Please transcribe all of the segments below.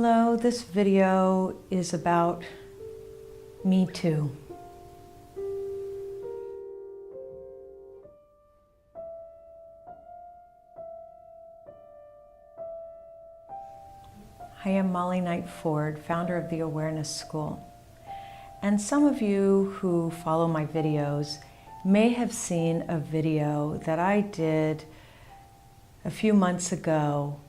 Hello, this video is about Me Too. I am Molly Knight Forde, founder of the Awareness School. And some of you who follow my videos may have seen a video that I did a few months ago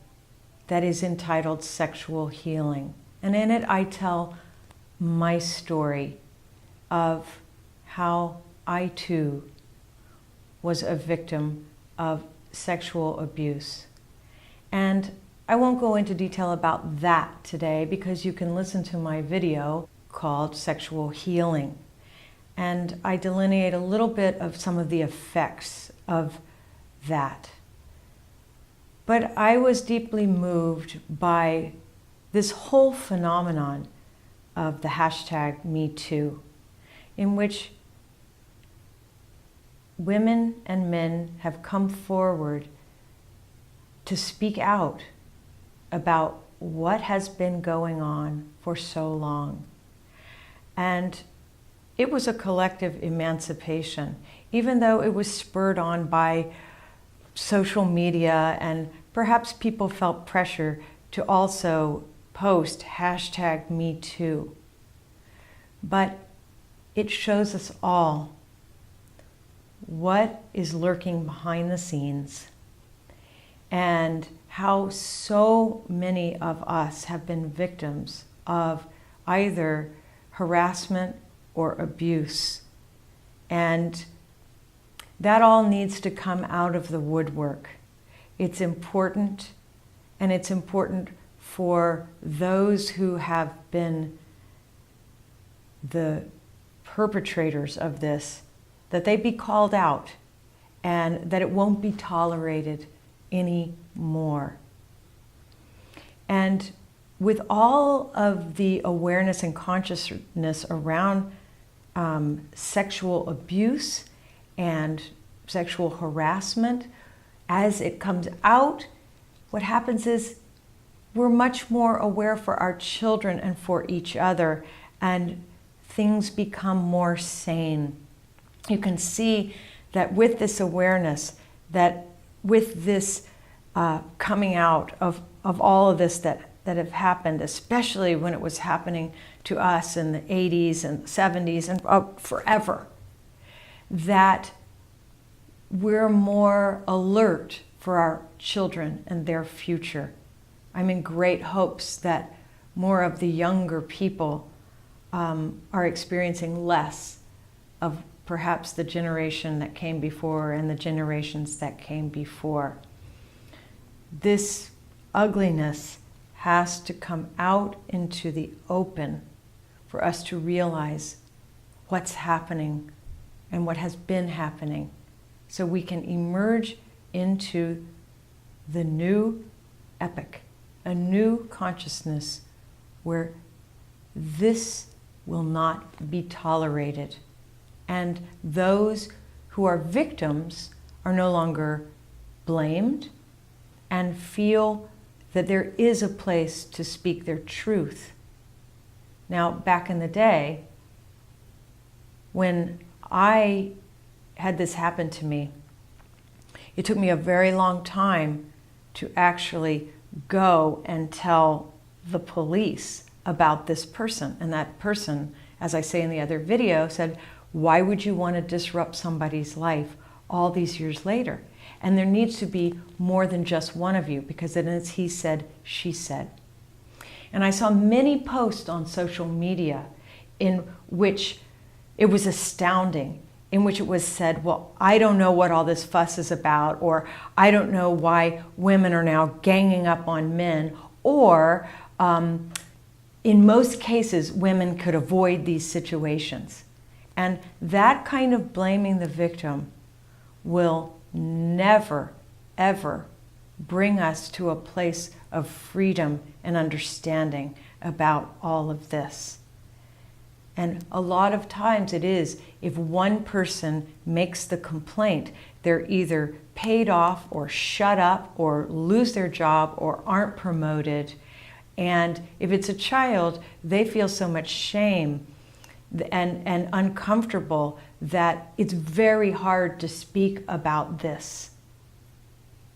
that is entitled Sexual Healing. And in it I tell my story of how I too was a victim of sexual abuse. And I won't go into detail about that today because you can listen to my video called Sexual Healing. And I delineate a little bit of some of the effects of that. But I was deeply moved by this whole phenomenon of the hashtag #MeToo, in which women and men have come forward to speak out about what has been going on for so long. And it was a collective emancipation, even though it was spurred on by social media, and perhaps people felt pressure to also post hashtag #MeToo. But it shows us all what is lurking behind the scenes and how so many of us have been victims of either harassment or abuse. And that all needs to come out of the woodwork. It's important, and it's important for those who have been the perpetrators of this, that they be called out and that it won't be tolerated anymore. And with all of the awareness and consciousness around sexual abuse and sexual harassment, as it comes out, what happens is we're much more aware for our children and for each other, and things become more sane. You can see that with this awareness, that with this coming out of all of this that have happened, especially when it was happening to us in the 80s and 70s and forever, that we're more alert for our children and their future. I'm in great hopes that more of the younger people are experiencing less of perhaps the generation that came before and the generations that came before. This ugliness has to come out into the open for us to realize what's happening and what has been happening, so we can emerge into the new epoch, a new consciousness where this will not be tolerated. And those who are victims are no longer blamed and feel that there is a place to speak their truth. Now, back in the day, when I had this happen to me, it took me a very long time to actually go and tell the police about this person. And that person, as I say in the other video, said, "Why would you want to disrupt somebody's life all these years later? And there needs to be more than just one of you, because then it's he said, she said." And I saw many posts on social media in which it was astounding, in which it was said, "Well, I don't know what all this fuss is about," or "I don't know why women are now ganging up on men," or in most cases, women could avoid these situations. And that kind of blaming the victim will never, ever bring us to a place of freedom and understanding about all of this. And a lot of times it is, if one person makes the complaint, they're either paid off or shut up or lose their job or aren't promoted. And if it's a child, they feel so much shame and uncomfortable that it's very hard to speak about this.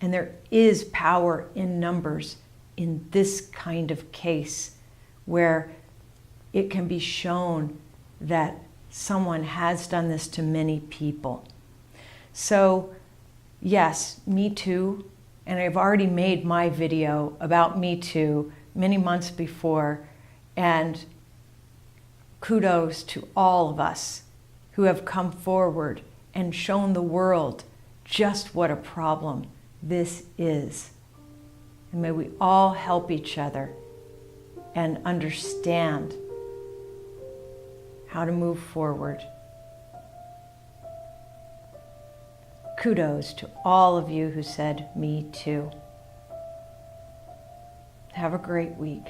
And there is power in numbers in this kind of case, where it can be shown that someone has done this to many people. So yes, Me Too, and I've already made my video about Me Too many months before, and kudos to all of us who have come forward and shown the world just what a problem this is. And may we all help each other and understand how to move forward. Kudos to all of you who said Me Too. Have a great week.